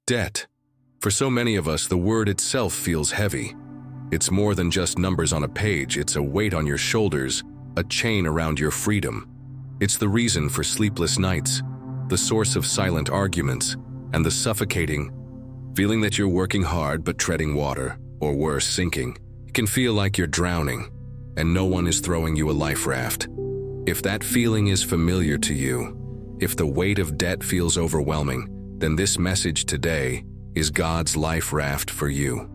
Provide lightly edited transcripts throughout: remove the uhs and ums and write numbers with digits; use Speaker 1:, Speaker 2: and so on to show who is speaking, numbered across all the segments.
Speaker 1: Debt. For so many of us, the word itself feels heavy. It's more than just numbers on a page. It's a weight on your shoulders, a chain around your freedom. It's the reason for sleepless nights, the source of silent arguments, and the suffocating feeling that you're working hard but treading water, or worse, sinking. It can feel like you're drowning, and no one is throwing you a life raft. If that feeling is familiar to you, if the weight of debt feels overwhelming, then this message today is God's life raft for you.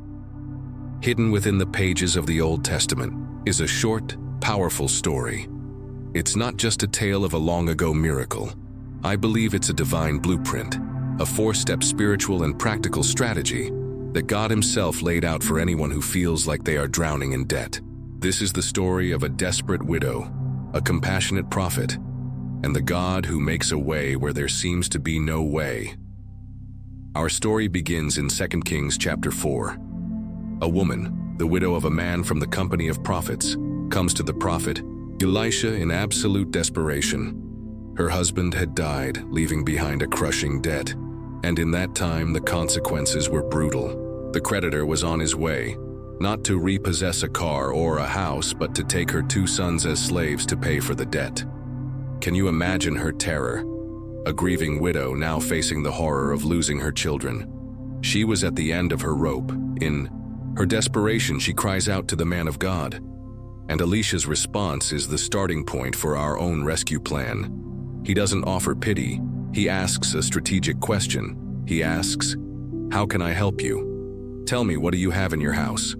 Speaker 1: Hidden within the pages of the Old Testament is a short, powerful story. It's not just a tale of a long-ago miracle. I believe it's a divine blueprint, a four-step spiritual and practical strategy that God Himself laid out for anyone who feels like they are drowning in debt. This is the story of a desperate widow, a compassionate prophet, and the God who makes a way where there seems to be no way. Our story begins in 2 Kings chapter 4. A woman, the widow of a man from the company of prophets, comes to the prophet Elisha in absolute desperation. Her husband had died, leaving behind a crushing debt, and in that time the consequences were brutal. The creditor was on his way, not to repossess a car or a house, but to take her 2 sons as slaves to pay for the debt. Can you imagine her terror? A grieving widow now facing the horror of losing her children. She was at the end of her rope. In her desperation, she cries out to the man of God. And Elisha's response is the starting point for our own rescue plan. He doesn't offer pity. He asks a strategic question. He asks, "How can I help you? Tell me, what do you have in your house?"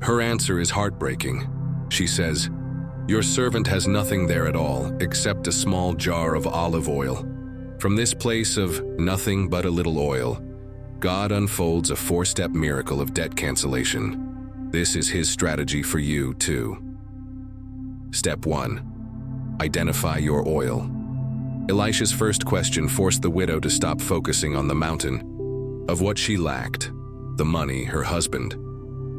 Speaker 1: Her answer is heartbreaking. She says, "Your servant has nothing there at all except a small jar of olive oil." From this place of nothing but a little oil, God unfolds a 4-step miracle of debt cancellation. This is His strategy for you too. Step 1. Identify your oil. Elisha's first question forced the widow to stop focusing on the mountain of what she lacked, the money, her husband,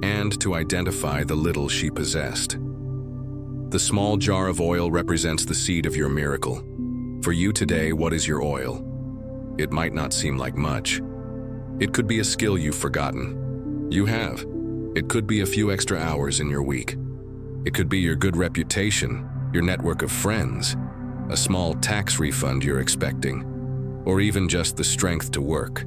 Speaker 1: and to identify the little she possessed. The small jar of oil represents the seed of your miracle. For you today, what is your oil? It might not seem like much. It could be a skill you've forgotten. You have. It could be a few extra hours in your week. It could be your good reputation, your network of friends, a small tax refund you're expecting, or even just the strength to work.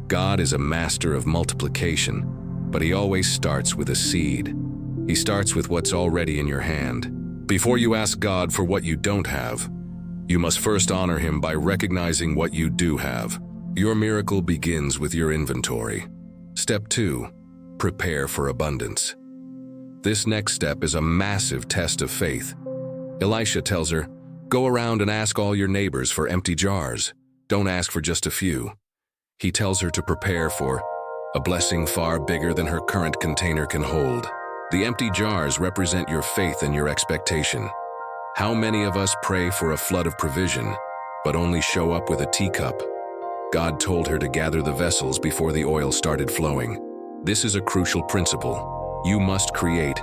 Speaker 1: God is a master of multiplication, but He always starts with a seed. He starts with what's already in your hand. Before you ask God for what you don't have, you must first honor Him by recognizing what you do have. Your miracle begins with your inventory. Step 2. Prepare for abundance. This next step is a massive test of faith. Elisha tells her, "Go around and ask all your neighbors for empty jars. Don't ask for just a few." He tells her to prepare for a blessing far bigger than her current container can hold. The empty jars represent your faith and your expectation. How many of us pray for a flood of provision, but only show up with a teacup? God told her to gather the vessels before the oil started flowing. This is a crucial principle. You must create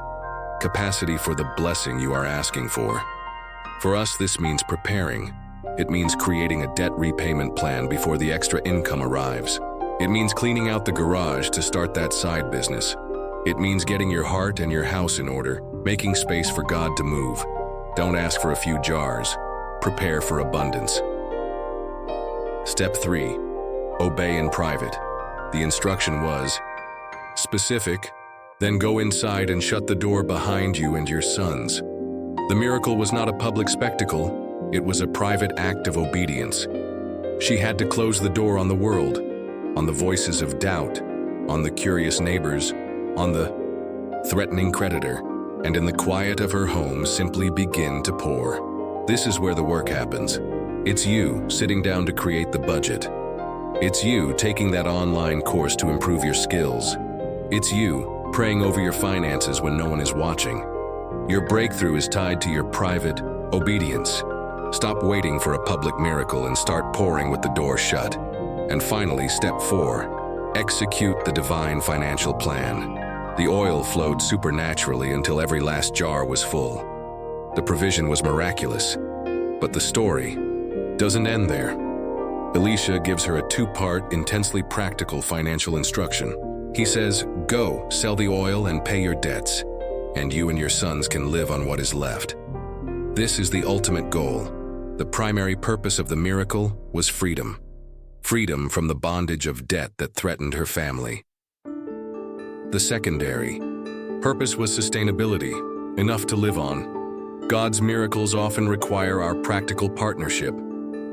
Speaker 1: capacity for the blessing you are asking for. For us, this means preparing. It means creating a debt repayment plan before the extra income arrives. It means cleaning out the garage to start that side business. It means getting your heart and your house in order, making space for God to move. Don't ask for a few jars. Prepare for abundance. Step 3. Obey in private. The instruction was specific, then go inside and shut the door behind you and your sons. The miracle was not a public spectacle. It was a private act of obedience. She had to close the door on the world, on the voices of doubt, on the curious neighbors, on the threatening creditor, and in the quiet of her home simply begin to pour. This is where the work happens. It's you sitting down to create the budget. It's you taking that online course to improve your skills. It's you praying over your finances when no one is watching. Your breakthrough is tied to your private obedience. Stop waiting for a public miracle and start pouring with the door shut. And finally, step 4, execute the divine financial plan. The oil flowed supernaturally until every last jar was full. The provision was miraculous, but the story doesn't end there. Elisha gives her a two-part, intensely practical financial instruction. He says, "Go, sell the oil and pay your debts, and you and your sons can live on what is left." This is the ultimate goal. The primary purpose of the miracle was freedom. Freedom from the bondage of debt that threatened her family. The secondary purpose was sustainability, enough to live on. God's miracles often require our practical partnership.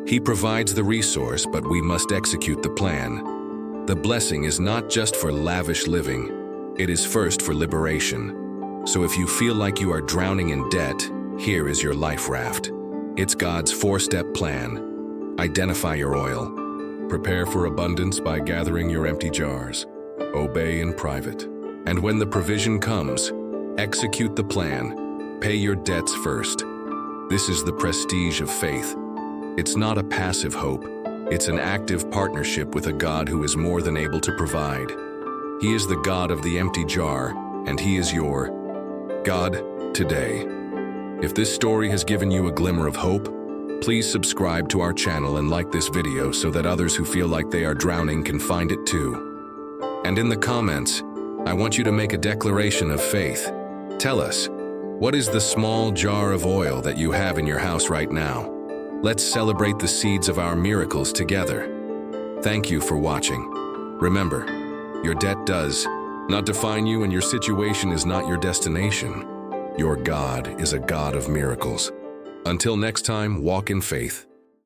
Speaker 1: He provides the resource, but we must execute the plan. The blessing is not just for lavish living, it is first for liberation. So if you feel like you are drowning in debt, here is your life raft. It's God's four-step plan. Identify your oil. Prepare for abundance by gathering your empty jars. Obey in private. And when the provision comes, execute the plan. Pay your debts first. This is the prestige of faith. It's not a passive hope. It's an active partnership with a God who is more than able to provide. He is the God of the empty jar, and He is your God today. If this story has given you a glimmer of hope, please subscribe to our channel and like this video so that others who feel like they are drowning can find it too. And in the comments, I want you to make a declaration of faith. Tell us, what is the small jar of oil that you have in your house right now? Let's celebrate the seeds of our miracles together. Thank you for watching. Remember, your debt does not define you, and your situation is not your destination. Your God is a God of miracles. Until next time, walk in faith.